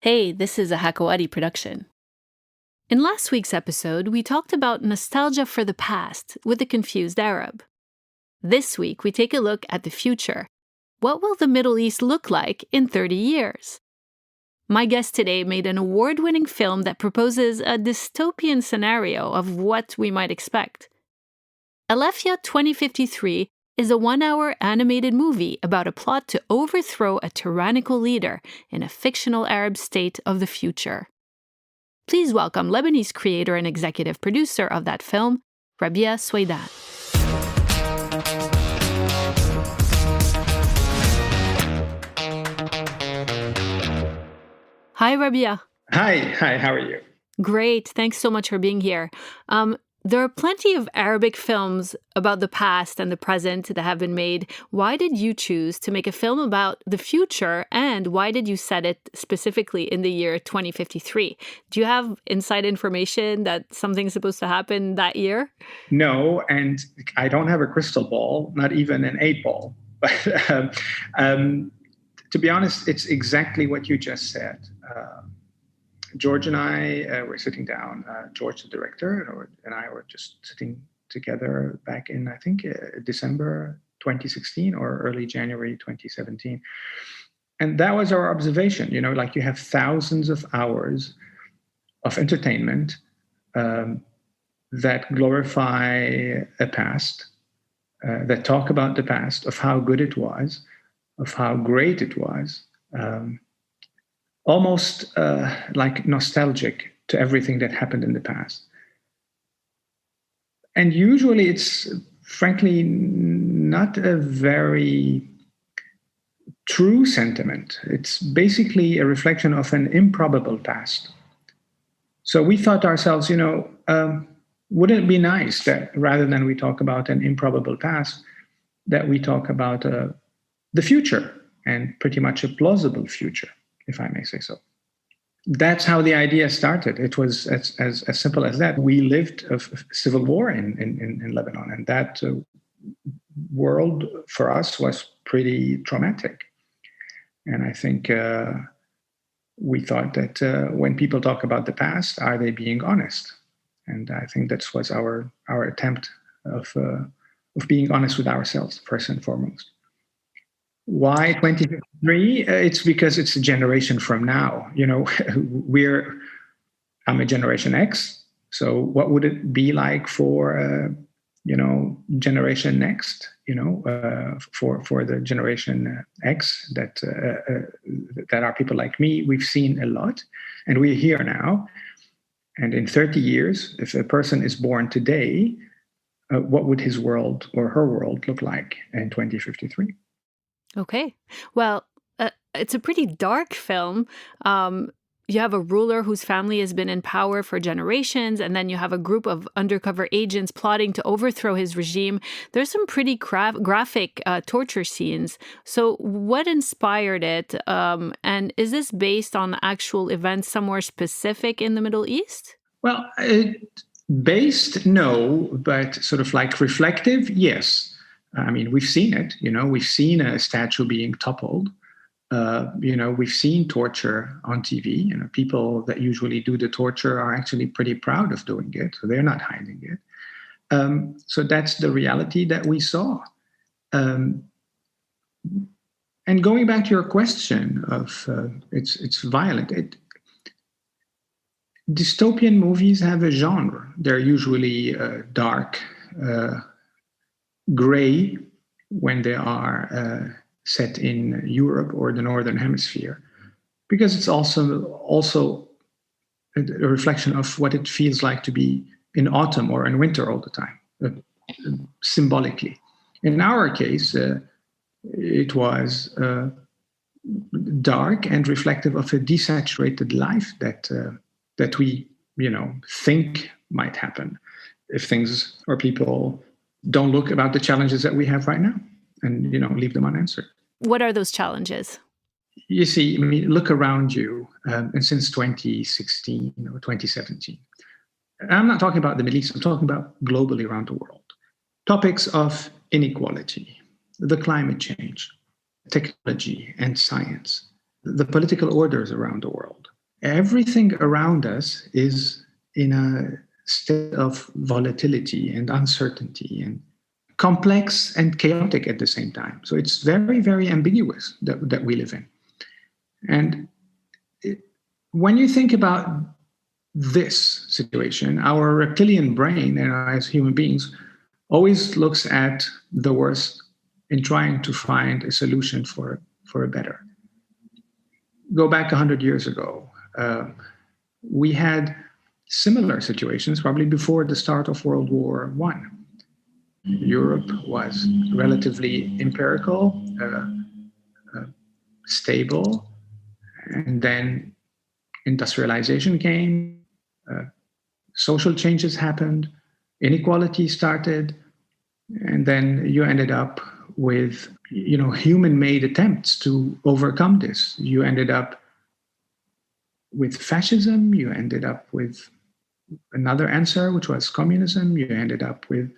Hey, this is a Hakawati production. In last week's episode, we talked about nostalgia for the past with the confused Arab. This week, we take a look at the future. What will the Middle East look like in 30 years? My guest today made an award-winning film that proposes a dystopian scenario of what we might expect. Alephia 2053 is a 1-hour animated movie about a plot to overthrow a tyrannical leader in a fictional Arab state of the future. Please welcome Lebanese creator and executive producer of that film, Rabih Sweidan. Hi, Rabih. Hi, how are you? Great, thanks so much for being here. There are plenty of Arabic films about the past and the present that have been made. Why did you choose to make a film about the future, and why did you set it specifically in the year 2053? Do you have inside information that something's supposed to happen that year? No, and I don't have a crystal ball, not even an 8-ball. But to be honest, it's exactly what you just said. George and I were sitting down. George, the director, and I were just sitting together back in, I think, December 2016 or early January 2017. And that was our observation. You know, like you have thousands of hours of entertainment that glorify a past, that talk about the past, of how good it was, of how great it was. Almost like nostalgic to everything that happened in the past. And usually it's frankly not a very true sentiment. It's basically a reflection of an improbable past. So we thought to ourselves, wouldn't it be nice that rather than we talk about an improbable past, that we talk about the future, and pretty much a plausible future, if I may say so. That's how the idea started. It was as simple as that. We lived a civil war in Lebanon, and that world for us was pretty traumatic. And I think we thought that when people talk about the past, are they being honest? And I think that was our attempt of being honest with ourselves, first and foremost. Why 2053? It's because it's a generation from now. You know, I'm a Generation X. So what would it be like for, Generation Next? For the Generation X that are people like me. We've seen a lot, and we're here now. And in 30 years, if a person is born today, what would his world or her world look like in 2053? Okay. Well, it's a pretty dark film. You have a ruler whose family has been in power for generations, and then you have a group of undercover agents plotting to overthrow his regime. There's some pretty graphic torture scenes. So what inspired it? And is this based on actual events somewhere specific in the Middle East? Well, based, no, but sort of like reflective, yes. I mean, we've seen it, we've seen a statue being toppled. We've seen torture on TV. People that usually do the torture are actually pretty proud of doing it. So they're not hiding it. So that's the reality that we saw. And going back to your question of it's violent. Dystopian movies have a genre. They're usually dark, gray when they are set in Europe or the Northern Hemisphere, because it's also a reflection of what it feels like to be in autumn or in winter all the time, symbolically. In our case, it was dark and reflective of a desaturated life that we think might happen if things or people don't look about the challenges that we have right now and, leave them unanswered. What are those challenges? You see, look around you, and since 2016 or 2017. I'm not talking about the Middle East, I'm talking about globally around the world. Topics of inequality, the climate change, technology and science, the political orders around the world, everything around us is in a state of volatility and uncertainty and complex and chaotic at the same time. So it's very, very ambiguous that we live in. And when you think about this situation, our reptilian brain, and as human beings, always looks at the worst in trying to find a solution for a better. Go back 100 years ago. We had similar situations probably before the start of World War I. Europe was relatively empirical, stable, and then industrialization came, social changes happened, inequality started, and then you ended up with human-made attempts to overcome this. You ended up with fascism, you ended up with another answer, which was communism, you ended up with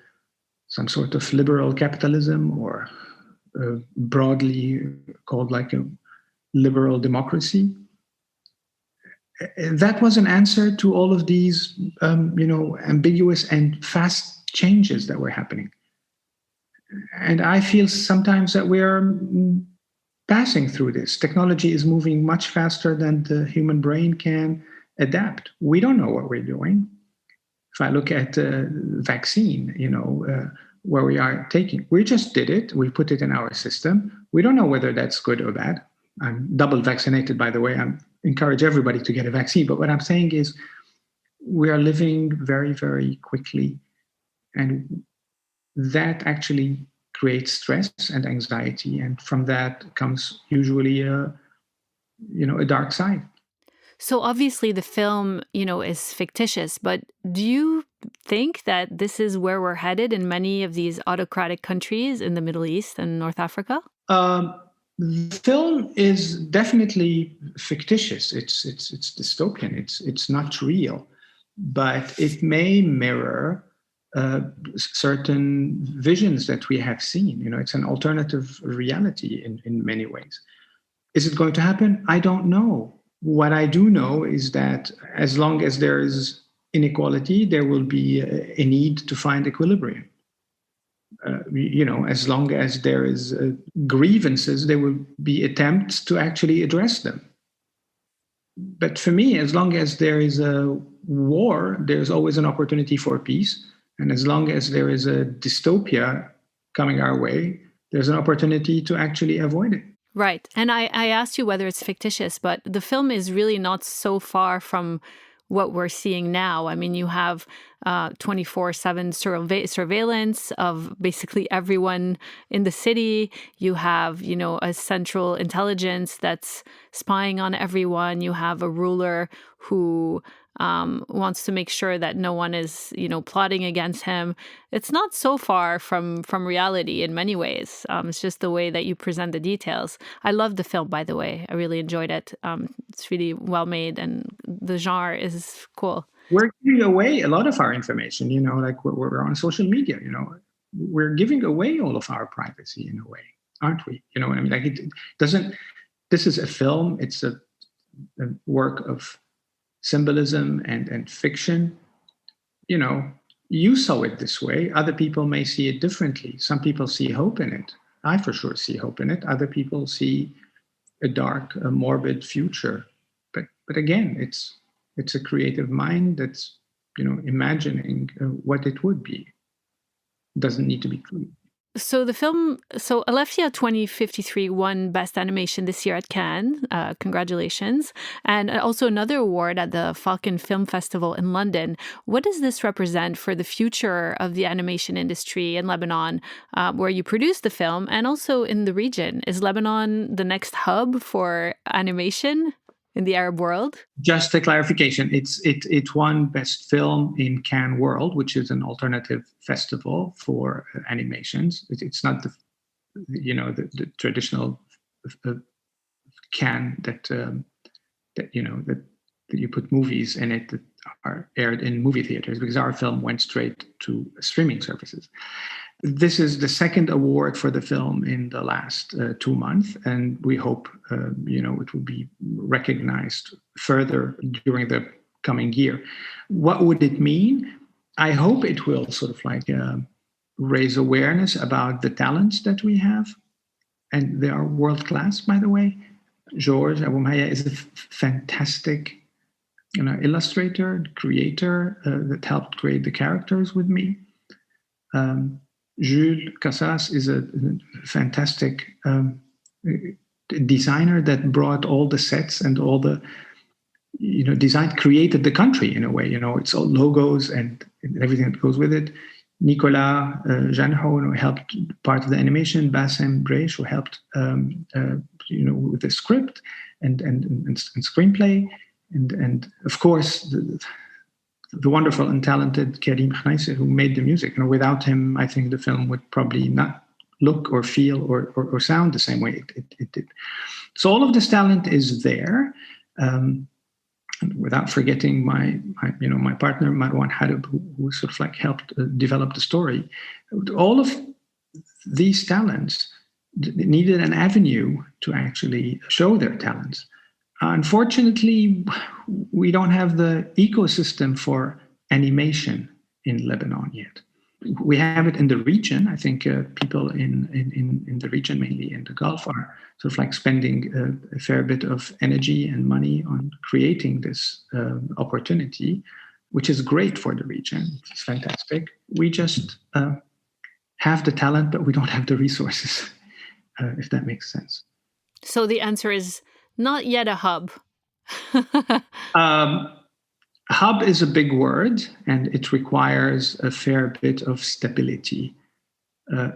some sort of liberal capitalism, or broadly called like a liberal democracy. That was an answer to all of these ambiguous and fast changes that were happening. And I feel sometimes that we are passing through this. Technology is moving much faster than the human brain can adapt. We don't know what we're doing. If I look at vaccine, where we are taking, we just did it. We put it in our system. We don't know whether that's good or bad. I'm double vaccinated, by the way. I encourage everybody to get a vaccine. But what I'm saying is we are living very, very quickly. And that actually creates stress and anxiety. And from that comes usually a dark side. So obviously the film, is fictitious, but do you think that this is where we're headed in many of these autocratic countries in the Middle East and North Africa? The film is definitely fictitious. It's dystopian. It's not real, but it may mirror certain visions that we have seen. It's an alternative reality in many ways. Is it going to happen? I don't know. What I do know is that as long as there is inequality, there will be a need to find equilibrium. As long as there is grievances, there will be attempts to actually address them. But for me, as long as there is a war, there's always an opportunity for peace. And as long as there is a dystopia coming our way, there's an opportunity to actually avoid it. Right. And I asked you whether it's fictitious, but the film is really not so far from what we're seeing now. I mean, you have 24/7 surveillance of basically everyone in the city. You have, a central intelligence that's spying on everyone. You have a ruler who wants to make sure that no one is, plotting against him. It's not so far from reality in many ways. It's just the way that you present the details. I love the film, by the way. I really enjoyed it. It's really well made, and the genre is cool. We're giving away a lot of our information, like we're on social media, we're giving away all of our privacy in a way, aren't we? You know what I mean? Like it doesn't, this is a film, it's a work of symbolism and fiction. You saw it this way. Other people may see it differently. Some people see hope in it. I for sure see hope in it. Other people see a dark, a morbid future. But again, it's a creative mind that's imagining what it would be. It doesn't need to be true. So Alephia 2053 won Best Animation this year at Cannes. Congratulations. And also another award at the Falcon Film Festival in London. What does this represent for the future of the animation industry in Lebanon, where you produced the film, and also in the region? Is Lebanon the next hub for animation in the Arab world? Just a clarification. It won Best Film in Cannes World, which is an alternative festival for animations. It's not the traditional Cannes that you put movies in it that are aired in movie theaters, because our film went straight to streaming services. This is the second award for the film in the last 2 months, and we hope it will be recognized further during the coming year. What would it mean? I hope it will sort of like raise awareness about the talents that we have, and they are world class, by the way. George Aboumaya is a fantastic illustrator, creator that helped create the characters with me. Jules Casas is a fantastic designer that brought all the sets and all the design, created the country in a way. It's all logos and everything that goes with it. Nicolas Janho, who helped part of the animation. Bassem Breish, who helped with the script and screenplay, and of course the wonderful and talented Karim Khaisi, who made the music. Without him, I think the film would probably not look or feel or sound the same way it did. So all of this talent is there. Without forgetting my partner Marwan Harib, who sort of like helped develop the story. All of these talents needed an avenue to actually show their talents. Unfortunately, we don't have the ecosystem for animation in Lebanon yet. We have it in the region. I think people in the region, mainly in the Gulf, are sort of like spending a fair bit of energy and money on creating this opportunity, which is great for the region. It's fantastic. We just have the talent, but we don't have the resources, if that makes sense. So the answer is not yet a hub. Hub is a big word, and it requires a fair bit of stability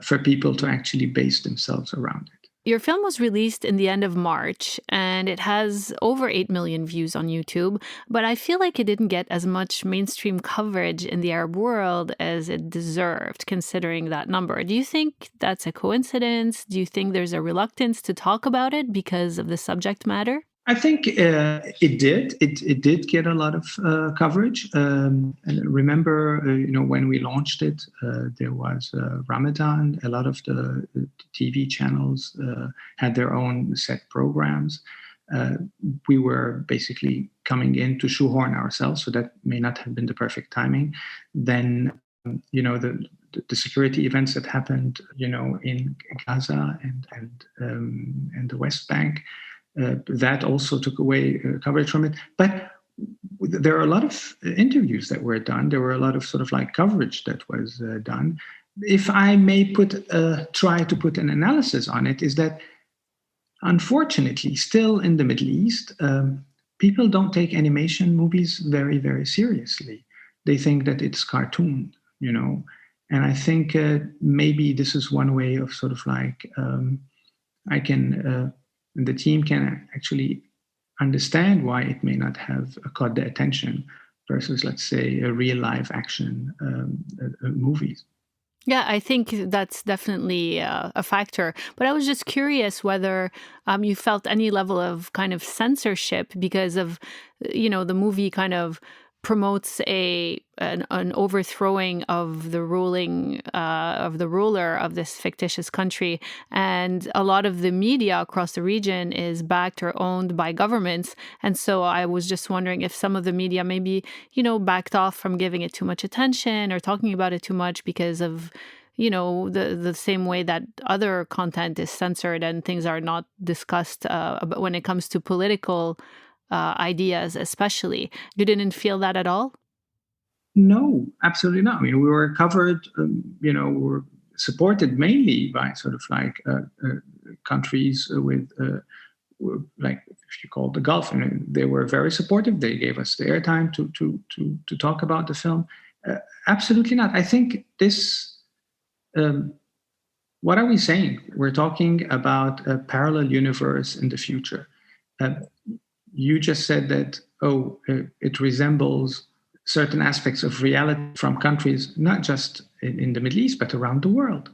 for people to actually base themselves around it. Your film was released in the end of March, and it has over 8 million views on YouTube, but I feel like it didn't get as much mainstream coverage in the Arab world as it deserved, considering that number. Do you think that's a coincidence? Do you think there's a reluctance to talk about it because of the subject matter? I think it did. It did get a lot of coverage. And remember, when we launched it, there was Ramadan. A lot of the TV channels had their own set programs. We were basically coming in to shoehorn ourselves, so that may not have been the perfect timing. Then, the security events that happened, in Gaza and the West Bank. That also took away coverage from it. But there are a lot of interviews that were done. There were a lot of sort of like coverage that was done. If I may try to put an analysis on it, is that unfortunately, still in the Middle East, people don't take animation movies very, very seriously. They think that it's cartoon, and I think maybe this is one way of sort of like the team can actually understand why it may not have caught the attention versus, let's say, a real live action movies. Yeah, I think that's definitely a factor. But I was just curious whether you felt any level of kind of censorship because of, the movie kind of promotes an overthrowing of the ruler of this fictitious country, and a lot of the media across the region is backed or owned by governments. And so I was just wondering if some of the media maybe backed off from giving it too much attention or talking about it too much because of the same way that other content is censored and things are not discussed when it comes to political ideas, especially. You didn't feel that at all? No, absolutely not. I mean, we were covered, we were supported mainly by sort of like countries with, like, if you call it the Gulf, and they were very supportive. They gave us the airtime to talk about the film. Absolutely not. I think this. What are we saying? We're talking about a parallel universe in the future. You just said that, it resembles certain aspects of reality from countries, not just in the Middle East, but around the world.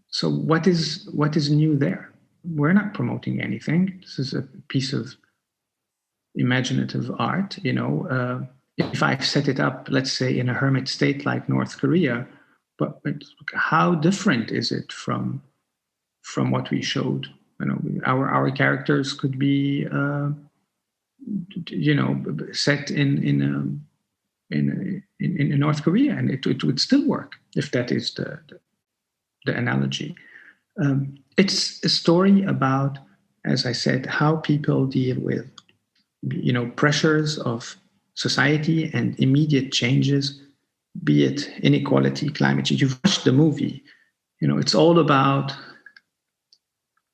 So what is new there? We're not promoting anything. This is a piece of imaginative art. If I set it up, let's say, in a hermit state like North Korea, but how different is it from what we showed? Our characters could be, set in North Korea, and it would still work if that is the analogy. It's a story about, as I said, how people deal with, pressures of society and immediate changes, be it inequality, climate change. You've watched the movie, it's all about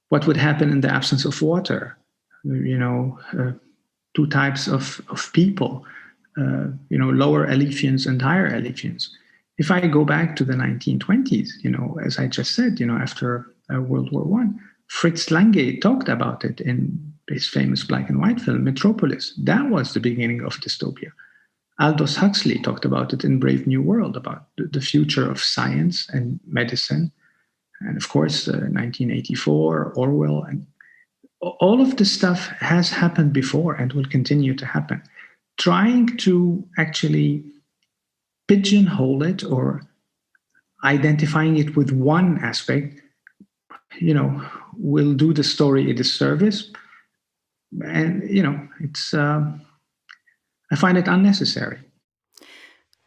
what would happen in the absence of water. Two types of people, lower Alephians and higher Alephians. If I go back to the 1920s, as I just said, after World War I, Fritz Lange talked about it in his famous black and white film, Metropolis. That was the beginning of dystopia. Aldous Huxley talked about it in Brave New World, about the future of science and medicine. And of course, 1984, Orwell, and all of this stuff has happened before and will continue to happen. Trying to actually pigeonhole it or identifying it with one aspect, will do the story a disservice. And, it's, I find it unnecessary.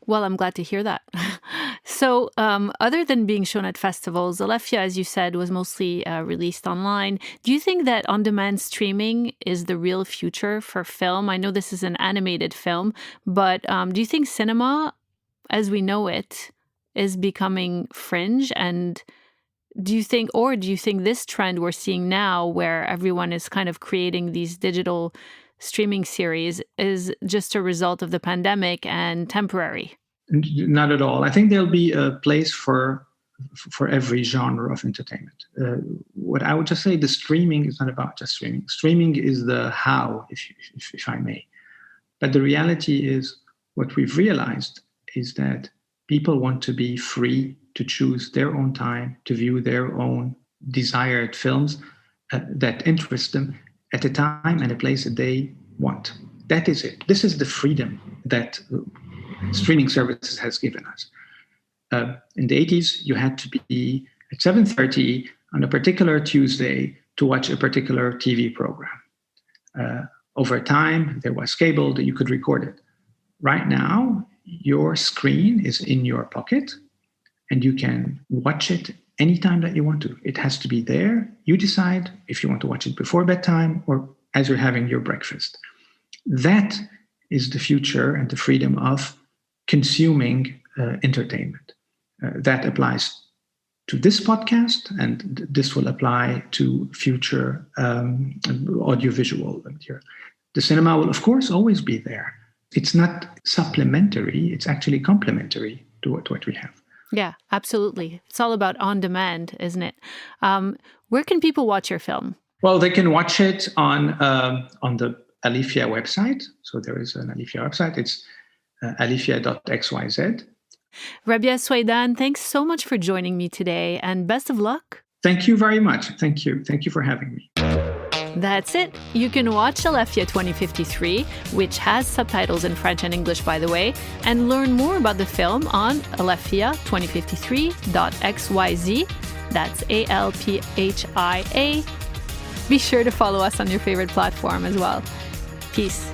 Well, I'm glad to hear that. So other than being shown at festivals, Alephia, as you said, was mostly released online. Do you think that on-demand streaming is the real future for film? I know this is an animated film, but do you think cinema, as we know it, is becoming fringe? And do you think this trend we're seeing now, where everyone is kind of creating these digital streaming series, is just a result of the pandemic and temporary? Not at all. I think there'll be a place for every genre of entertainment. What I would just say, the streaming is not about just streaming. Streaming is the how, if I may. But the reality is, what we've realized is that people want to be free to choose their own time, to view their own desired films that interest them at a time and a place that they want. That is it. This is the freedom that streaming services has given us. In the 80s, you had to be at 7:30 on a particular Tuesday to watch a particular TV program. Over time, there was cable that you could record it. Right now, your screen is in your pocket, and you can watch it anytime that you want to. It has to be there. You decide if you want to watch it before bedtime or as you're having your breakfast. That is the future and the freedom of consuming entertainment. That applies to this podcast, and this will apply to future audiovisual material. The cinema will, of course, always be there. It's not supplementary, it's actually complementary to what we have. Yeah, absolutely. It's all about on demand, isn't it? Where can people watch your film? Well, they can watch it on the Alephia website. So there is an Alephia website. It's alephia.xyz. Rabih Sweidan, thanks so much for joining me today, and best of luck. Thank you very much. Thank you. Thank you for having me. That's it. You can watch Alephia 2053, which has subtitles in French and English, by the way, and learn more about the film on alephia2053.xyz. That's ALPHIA. Be sure to follow us on your favorite platform as well. Peace.